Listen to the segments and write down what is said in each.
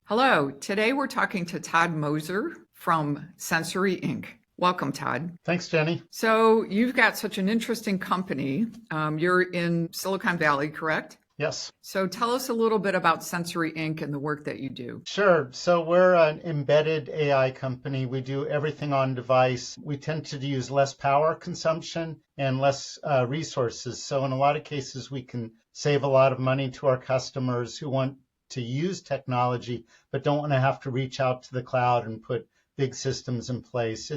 Hello, today we're talking to Todd Mozer from Sensory Inc. Welcome, Todd. Thanks, Jenny. So you've got such an interesting company. You're in Silicon Valley, correct? Yes. So tell us a little bit about Sensory Inc. and the work that you do. Sure. So we're an embedded AI company. We do everything on device. We tend to use less power consumption and less resources. So in a lot of cases, we can save a lot of money to our customers who want to use technology, but don't want to have to reach out to the cloud and put big systems in place.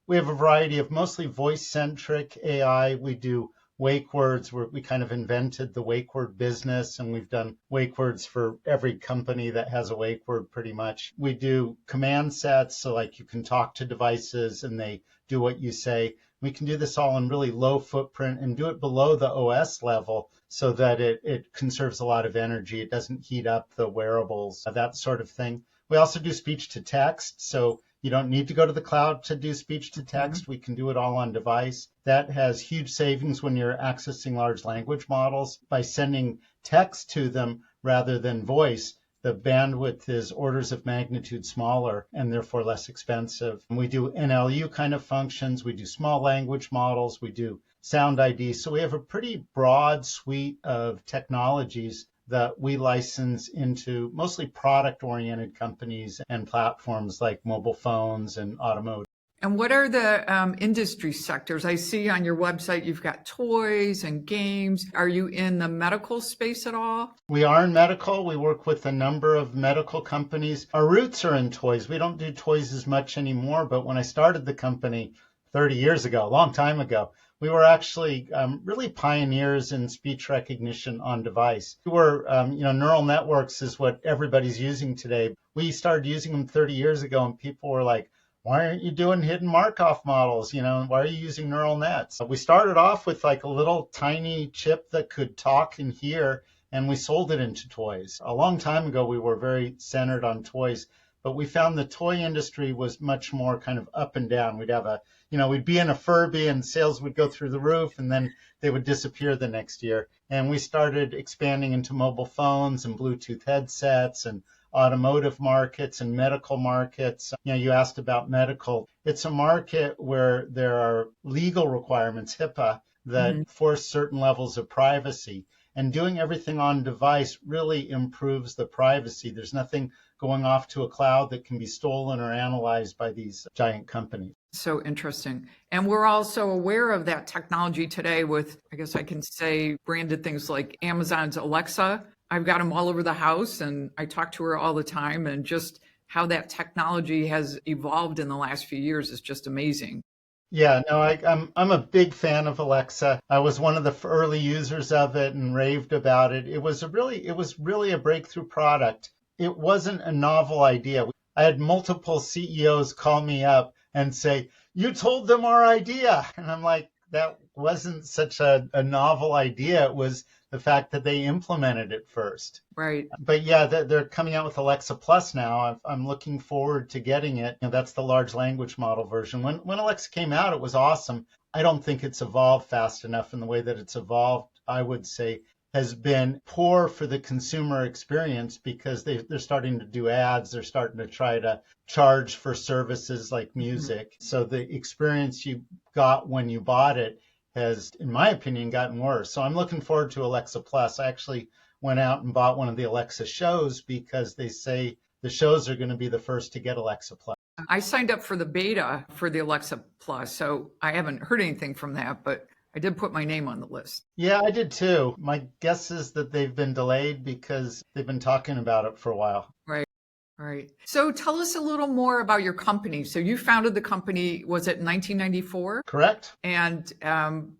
We have a variety of mostly voice-centric AI. We do wake words, where we kind of invented the wake word business, and we've done wake words for every company that has a wake word pretty much. We do command sets, so like you can talk to devices and they do what you say. We can do this all in really low footprint and do it below the OS level so that it conserves a lot of energy. It doesn't heat up the wearables, that sort of thing. We also do speech to text, so you don't need to go to the cloud to do speech to text. We can do it all on device. That has huge savings when you're accessing large language models. By sending text to them rather than voice, the bandwidth is orders of magnitude smaller and therefore less expensive. We do NLU kind of functions. We do small language models. We do sound ID. So we have a pretty broad suite of technologies that we license into mostly product-oriented companies and platforms like mobile phones and automotive. And what are the industry sectors? I see on your website you've got toys and games. Are you in the medical space at all? We are in medical. We work with a number of medical companies. Our roots are in toys. We don't do toys as much anymore, but when I started the company 30 years ago, a long time ago, we were actually really pioneers in speech recognition on device. We were, neural networks is what everybody's using today. We started using them 30 years ago, and people were like, why aren't you doing hidden Markov models? Why are you using neural nets? We started off with like a little tiny chip that could talk and hear, and we sold it into toys. A long time ago, we were very centered on toys, but we found the toy industry was much more kind of up and down. We'd be in a Furby and sales would go through the roof and then they would disappear the next year. And we started expanding into mobile phones and Bluetooth headsets and automotive markets and medical markets. You asked about medical. It's a market where there are legal requirements, HIPAA, that force certain levels of privacy. And doing everything on device really improves the privacy. There's nothing going off to a cloud that can be stolen or analyzed by these giant companies. So interesting. And we're also aware of that technology today with, I guess I can say, branded things like Amazon's Alexa. I've got them all over the house and I talk to her all the time, and just how that technology has evolved in the last few years is just amazing. Yeah, no, I'm a big fan of Alexa. I was one of the early users of it and raved about it. It was really a breakthrough product. It wasn't a novel idea. I had multiple CEOs call me up and say, "You told them our idea." And I'm like, that wasn't such a novel idea. It was the fact that they implemented it first. Right. But yeah, they're coming out with Alexa Plus now. I'm looking forward to getting it. That's the large language model version. When Alexa came out, it was awesome. I don't think it's evolved fast enough, and the way that it's evolved, I would say, has been poor for the consumer experience, because they're starting to do ads. They're starting to try to charge for services like music. So the experience you got when you bought it has, in my opinion, gotten worse. So I'm looking forward to Alexa Plus. I actually went out and bought one of the Alexa shows because they say the shows are going to be the first to get Alexa Plus. I signed up for the beta for the Alexa Plus, so I haven't heard anything from that, but I did put my name on the list. Yeah, I did too. My guess is that they've been delayed because they've been talking about it for a while. Right. So tell us a little more about your company. So you founded the company, was it 1994? Correct. And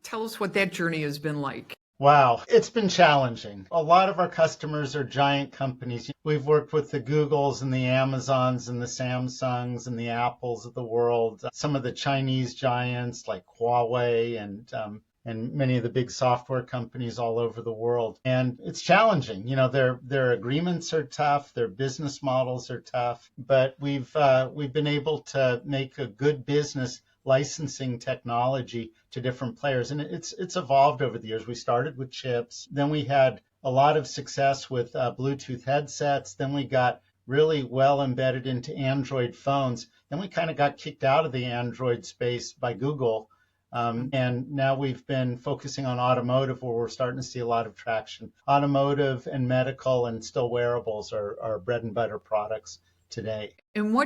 tell us what that journey has been like. Wow, it's been challenging. A lot of our customers are giant companies. We've worked with the Googles and the Amazons and the Samsungs and the Apples of the world, some of the Chinese giants like Huawei and many of the big software companies all over the world. And it's challenging. Their agreements are tough, their business models are tough, but we've been able to make a good business licensing technology to different players. And it's evolved over the years. We started with chips. Then we had a lot of success with Bluetooth headsets. Then we got really well embedded into Android phones. Then we kind of got kicked out of the Android space by Google. And now we've been focusing on automotive, where we're starting to see a lot of traction. Automotive and medical and still wearables are our bread and butter products today. And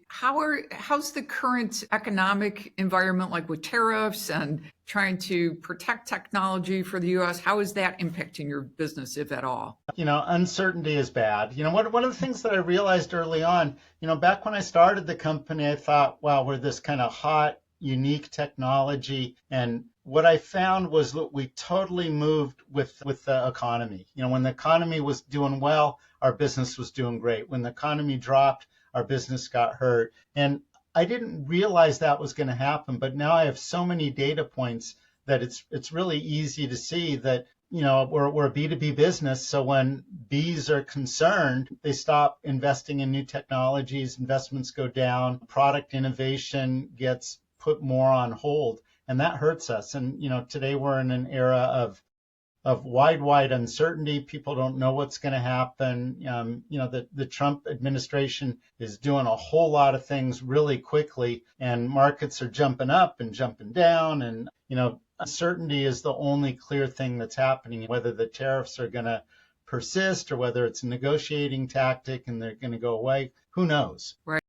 how's the current economic environment like with tariffs and trying to protect technology for the US? How is that impacting your business, if at all? Uncertainty is bad. One of the things that I realized early on, back when I started the company, I thought, wow, we're this kind of hot, unique technology. And what I found was that we totally moved with the economy. When the economy was doing well, our business was doing great. When the economy dropped, our business got hurt. And I didn't realize that was going to happen, but now I have so many data points that it's really easy to see that we're a B2B business. So when Bs are concerned, they stop investing in new technologies, investments go down, product innovation gets put more on hold, and that hurts us. And today we're in an era of wide uncertainty. People don't know what's going to happen. The Trump administration is doing a whole lot of things really quickly, and markets are jumping up and jumping down. And uncertainty is the only clear thing that's happening. Whether the tariffs are going to persist or whether it's a negotiating tactic and they're going to go away, who knows? Right.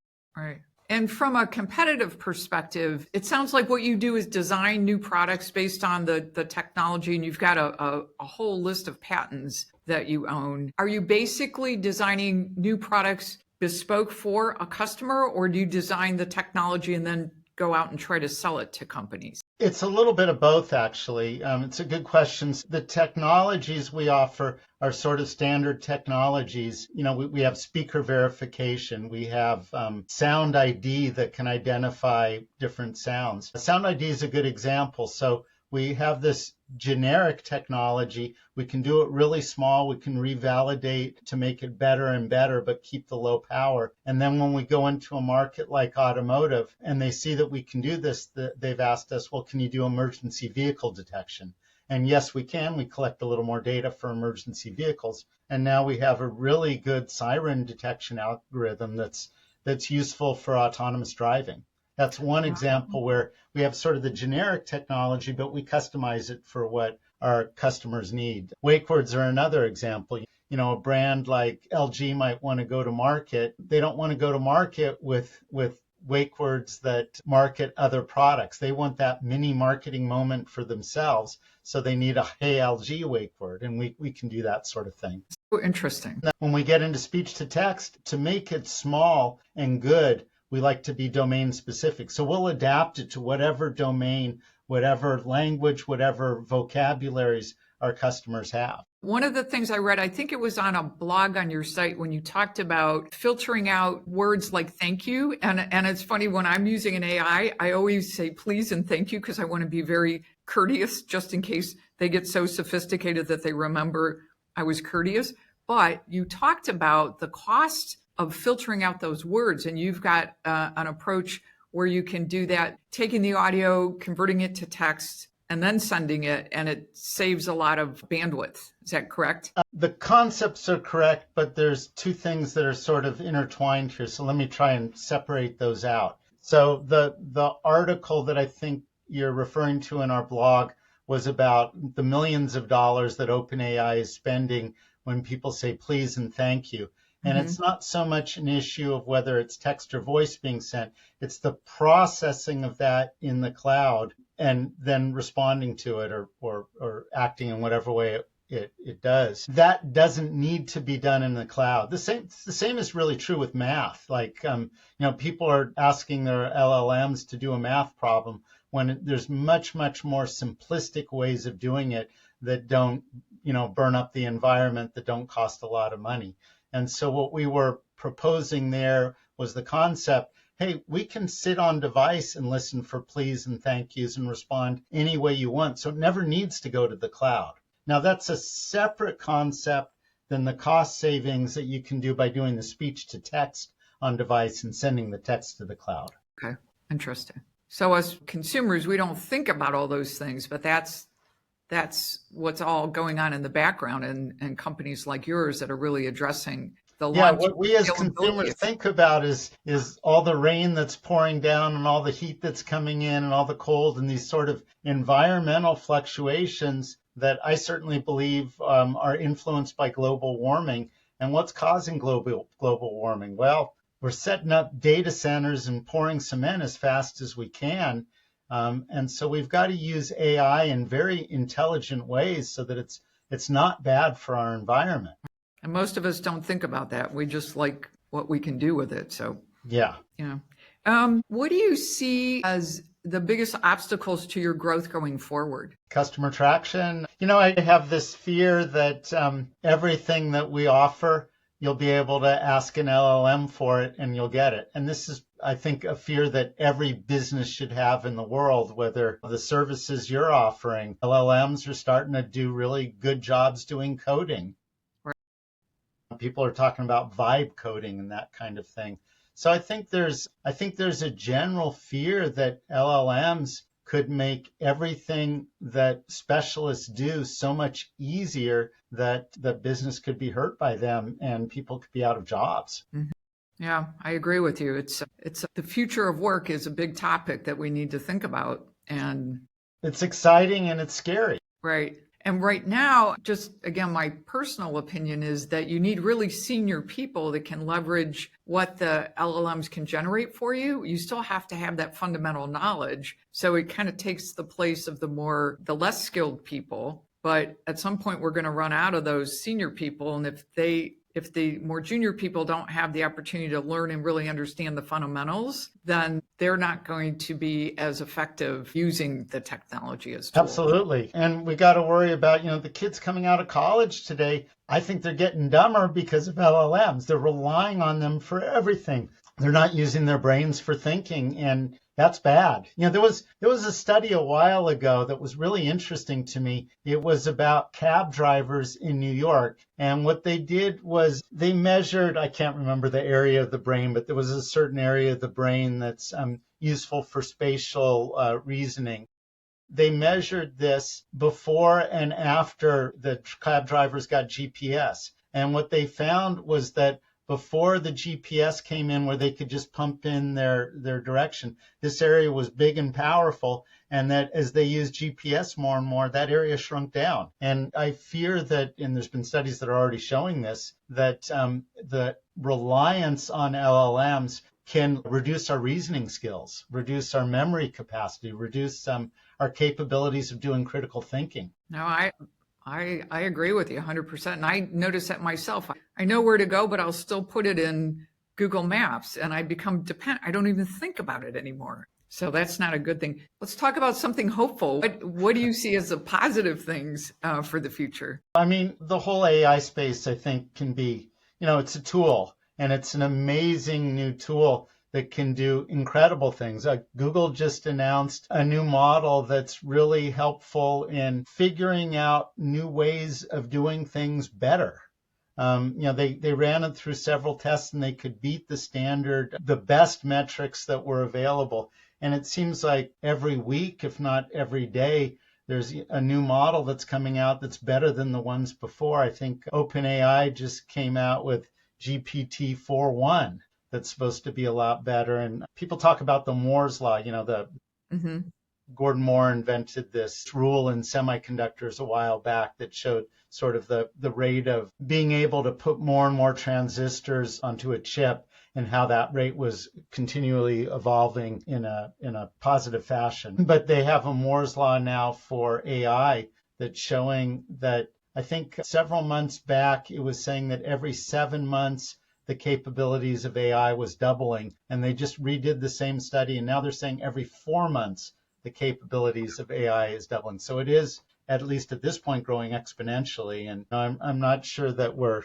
And from a competitive perspective, it sounds like what you do is design new products based on the technology, and you've got a whole list of patents that you own. Are you basically designing new products bespoke for a customer, or do you design the technology and then go out and try to sell it to companies? It's a little bit of both, actually. It's a good question. The technologies we offer are sort of standard technologies. We have speaker verification. We have sound ID that can identify different sounds. Sound ID is a good example. So we have this generic technology. We can do it really small. We can revalidate to make it better and better, but keep the low power. And then when we go into a market like automotive and they see that we can do this, they've asked us, well, can you do emergency vehicle detection? And yes, we can. We collect a little more data for emergency vehicles. And now we have a really good siren detection algorithm that's useful for autonomous driving. That's one example where we have sort of the generic technology, but we customize it for what our customers need. Wake words are another example. A brand like LG might want to go to market. They don't want to go to market with wake words that market other products. They want that mini marketing moment for themselves. So they need a Hey LG wake word, and we can do that sort of thing. So interesting. When we get into speech to text, to make it small and good, we like to be domain specific. So we'll adapt it to whatever domain, whatever language, whatever vocabularies our customers have. One of the things I read, I think it was on a blog on your site when you talked about filtering out words like thank you. And it's funny, when I'm using an AI, I always say please and thank you because I want to be very courteous just in case they get so sophisticated that they remember I was courteous. But you talked about the cost of filtering out those words, and you've got an approach where you can do that, taking the audio, converting it to text, and then sending it, and it saves a lot of bandwidth. Is that correct? The concepts are correct, but there's two things that are sort of intertwined here. So let me try and separate those out. So the article that I think you're referring to in our blog was about the millions of dollars that OpenAI is spending when people say please and thank you. And it's not so much an issue of whether it's text or voice being sent. It's the processing of that in the cloud and then responding to it or acting in whatever way it does. That doesn't need to be done in the cloud. The same is really true with math. Like, people are asking their LLMs to do a math problem when there's much more simplistic ways of doing it that don't, burn up the environment, that don't cost a lot of money. And so what we were proposing there was the concept, hey, we can sit on device and listen for please and thank yous and respond any way you want. So it never needs to go to the cloud. Now, that's a separate concept than the cost savings that you can do by doing the speech to text on device and sending the text to the cloud. Okay, interesting. So as consumers, we don't think about all those things, but that's what's all going on in the background, and companies like yours that are really addressing the Yeah, long-term what we as scalability consumers of. think about is all the rain that's pouring down and all the heat that's coming in and all the cold and these sort of environmental fluctuations that I certainly believe are influenced by global warming. And what's causing global warming? Well, we're setting up data centers and pouring cement as fast as we can. And so we've got to use AI in very intelligent ways so that it's not bad for our environment. And most of us don't think about that. We just like what we can do with it. So, Yeah. yeah. What do you see as the biggest obstacles to your growth going forward? Customer traction. I have this fear that everything that we offer, you'll be able to ask an LLM for it and you'll get it. And this is, I think, a fear that every business should have in the world, whether the services you're offering. LLMs are starting to do really good jobs doing coding. People are talking about vibe coding and that kind of thing. So I think there's a general fear that LLMs could make everything that specialists do so much easier that the business could be hurt by them and people could be out of jobs. Mm-hmm. Yeah, I agree with you. It's the future of work is a big topic that we need to think about, and it's exciting and it's scary. Right. And right now, just again, my personal opinion is that you need really senior people that can leverage what the LLMs can generate for you. You still have to have that fundamental knowledge. So it kind of takes the place of the less skilled people. But at some point, we're going to run out of those senior people. And if the more junior people don't have the opportunity to learn and really understand the fundamentals, then they're not going to be as effective using the technology as tools. Absolutely. And we got to worry about, the kids coming out of college today. I think they're getting dumber because of LLMs. They're relying on them for everything. They're not using their brains for thinking, and that's bad. There was a study a while ago that was really interesting to me. It was about cab drivers in New York. And what they did was they measured, I can't remember the area of the brain, but there was a certain area of the brain that's useful for spatial reasoning. They measured this before and after the cab drivers got GPS. And what they found was that before the GPS came in where they could just pump in their direction, this area was big and powerful, and that as they used GPS more and more, that area shrunk down. And I fear that, and there's been studies that are already showing this, that the reliance on LLMs can reduce our reasoning skills, reduce our memory capacity, reduce our capabilities of doing critical thinking. No, I agree with you 100%. And I notice that myself. I know where to go, but I'll still put it in Google Maps and I become dependent. I don't even think about it anymore. So that's not a good thing. Let's talk about something hopeful. What do you see as the positive things for the future? I mean, the whole AI space, I think, can be, it's a tool, and it's an amazing new tool that can do incredible things. Google just announced a new model that's really helpful in figuring out new ways of doing things better. They ran it through several tests and they could beat the standard, the best metrics that were available. And it seems like every week, if not every day, there's a new model that's coming out that's better than the ones before. I think OpenAI just came out with GPT 4.1 that's supposed to be a lot better. And people talk about the Moore's law, Gordon Moore invented this rule in semiconductors a while back that showed sort of the rate of being able to put more and more transistors onto a chip and how that rate was continually evolving in a positive fashion. But they have a Moore's law now for AI that's showing that, I think several months back, it was saying that every 7 months, the capabilities of AI was doubling. And they just redid the same study. And now they're saying every 4 months, the capabilities of AI is doubling. So it is, at least at this point, growing exponentially. And I'm not sure that we're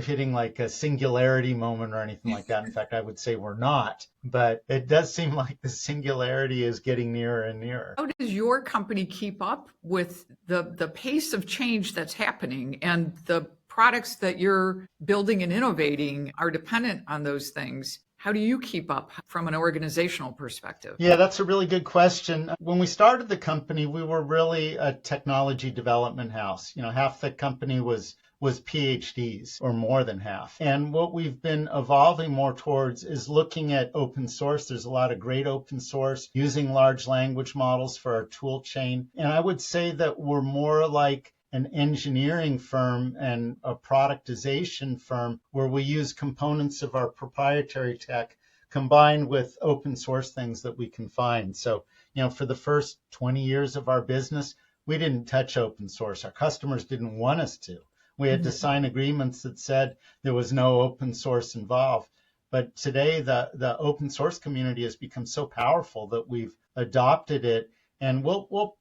hitting like a singularity moment or anything like that. In fact, I would say we're not. But it does seem like the singularity is getting nearer and nearer. How does your company keep up with the pace of change that's happening, and the products that you're building and innovating are dependent on those things? How do you keep up from an organizational perspective? Yeah, that's a really good question. When we started the company, we were really a technology development house. Half the company was was PhDs, or more than half. And what we've been evolving more towards is looking at open source. There's a lot of great open source, using large language models for our tool chain. And I would say that we're more like an engineering firm and a productization firm where we use components of our proprietary tech combined with open source things that we can find. So, for the first 20 years of our business, we didn't touch open source. Our customers didn't want us to. We had to sign agreements that said there was no open source involved. But today, the open source community has become so powerful that we've adopted it, and we'll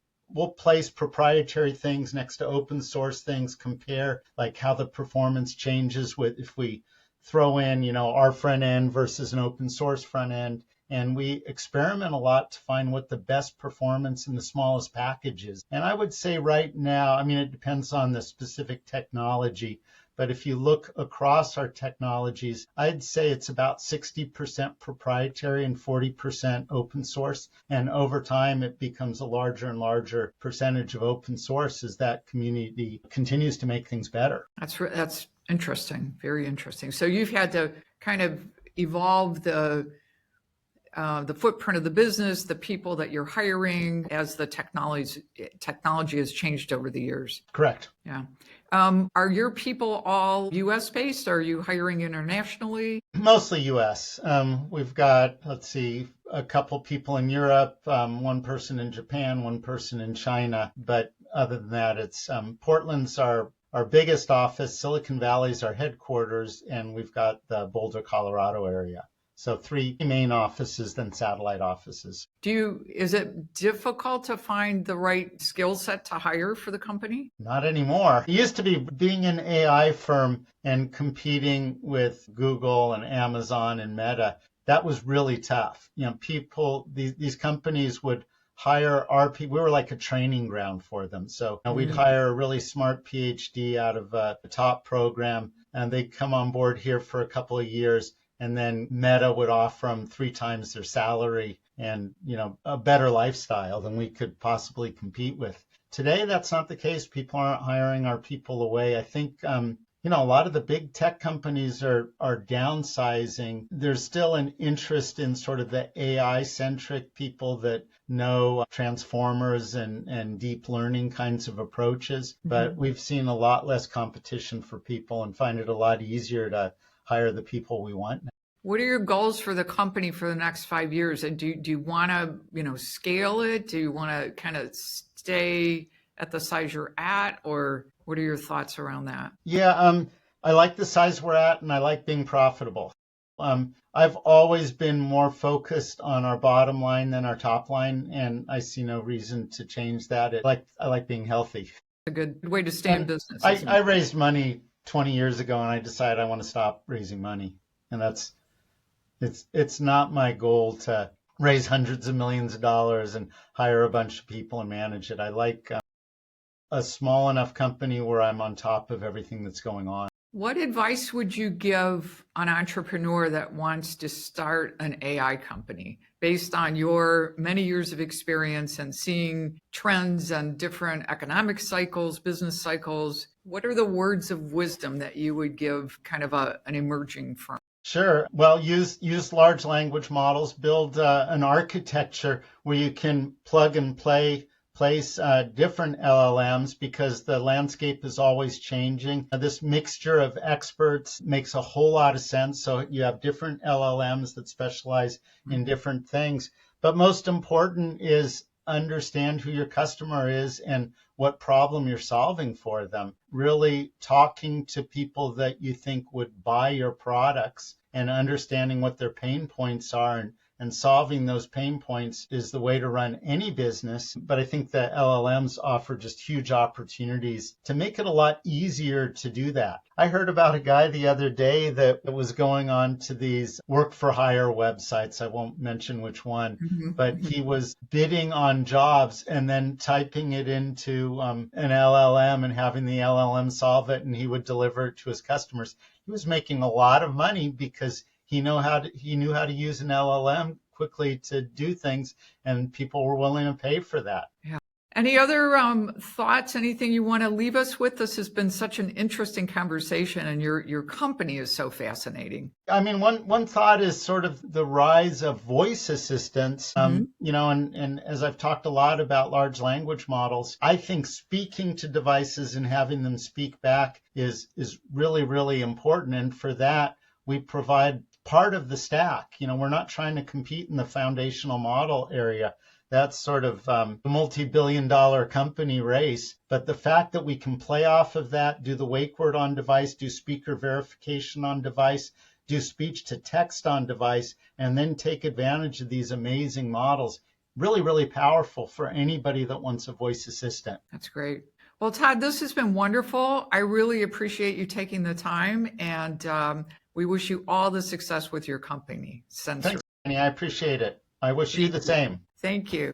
place proprietary things next to open source things, compare like how the performance changes with if we throw in, our front end versus an open source front end. And we experiment a lot to find what the best performance in the smallest package is. And I would say right now, it depends on the specific technology, but if you look across our technologies, I'd say it's about 60% proprietary and 40% open source. And over time, it becomes a larger and larger percentage of open source as that community continues to make things better. That's interesting. Very interesting. So you've had to kind of evolve the footprint of the business, the people that you're hiring as the technology has changed over the years. Correct. Yeah. Are your people all US based? Are you hiring internationally? Mostly US. We've got, a couple people in Europe, one person in Japan, one person in China. But other than that, it's Portland's our biggest office, Silicon Valley's our headquarters, and we've got the Boulder, Colorado area. So 3 main offices, then satellite offices. Is it difficult to find the right skill set to hire for the company? Not anymore. It used to be being an AI firm and competing with Google and Amazon and Meta. That was really tough. These companies would hire our people. We were like a training ground for them. So we'd hire a really smart PhD out of a top program, and they'd come on board here for a couple of years. And then Meta would offer them 3 times their salary and, a better lifestyle than we could possibly compete with. Today, that's not the case. People aren't hiring our people away. I think, a lot of the big tech companies are downsizing. There's still an interest in sort of the AI-centric people that know transformers and deep learning kinds of approaches. But we've seen a lot less competition for people and find it a lot easier to hire the people we want. What are your goals for the company for the next 5 years? And do you want to, scale it? Do you want to kind of stay at the size you're at, or what are your thoughts around that? Yeah, I like the size we're at, and I like being profitable. I've always been more focused on our bottom line than our top line, and I see no reason to change that. I like being healthy. A good way to stay in business. I raised money 20 years ago, and I decided I want to stop raising money. And it's not my goal to raise hundreds of millions of dollars and hire a bunch of people and manage it. I like a small enough company where I'm on top of everything that's going on. What advice would you give an entrepreneur that wants to start an AI company based on your many years of experience and seeing trends and different economic cycles, business cycles? What are the words of wisdom that you would give kind of an emerging firm? Sure. Well, use large language models, build an architecture where you can plug and place different LLMs because the landscape is always changing. This mixture of experts makes a whole lot of sense. So you have different LLMs that specialize in different things. But most important is understand who your customer is and what problem you're solving for them. Really talking to people that you think would buy your products and understanding what their pain points are and solving those pain points is the way to run any business. But I think the LLMs offer just huge opportunities to make it a lot easier to do that. I heard about a guy the other day that was going on to these work for hire websites. I won't mention which one, but he was bidding on jobs and then typing it into an LLM and having the LLM solve it, and he would deliver it to his customers. He was making a lot of money because he knew how to use an LLM quickly to do things, and people were willing to pay for that. Yeah. Any other thoughts, anything you want to leave us with? This has been such an interesting conversation, and your company is so fascinating. I mean, one thought is sort of the rise of voice assistants. And as I've talked a lot about large language models, I think speaking to devices and having them speak back is really, really important. And for that, we provide part of the stack. We're not trying to compete in the foundational model area. That's sort of a multi-billion-dollar company race. But the fact that we can play off of that, do the wake word on device, do speaker verification on device, do speech to text on device, and then take advantage of these amazing models, really, really powerful for anybody that wants a voice assistant. That's great. Well, Todd, this has been wonderful. I really appreciate you taking the time, and we wish you all the success with your company, Sensor. Thanks, Annie. I appreciate it. I wish you the same. Thank you.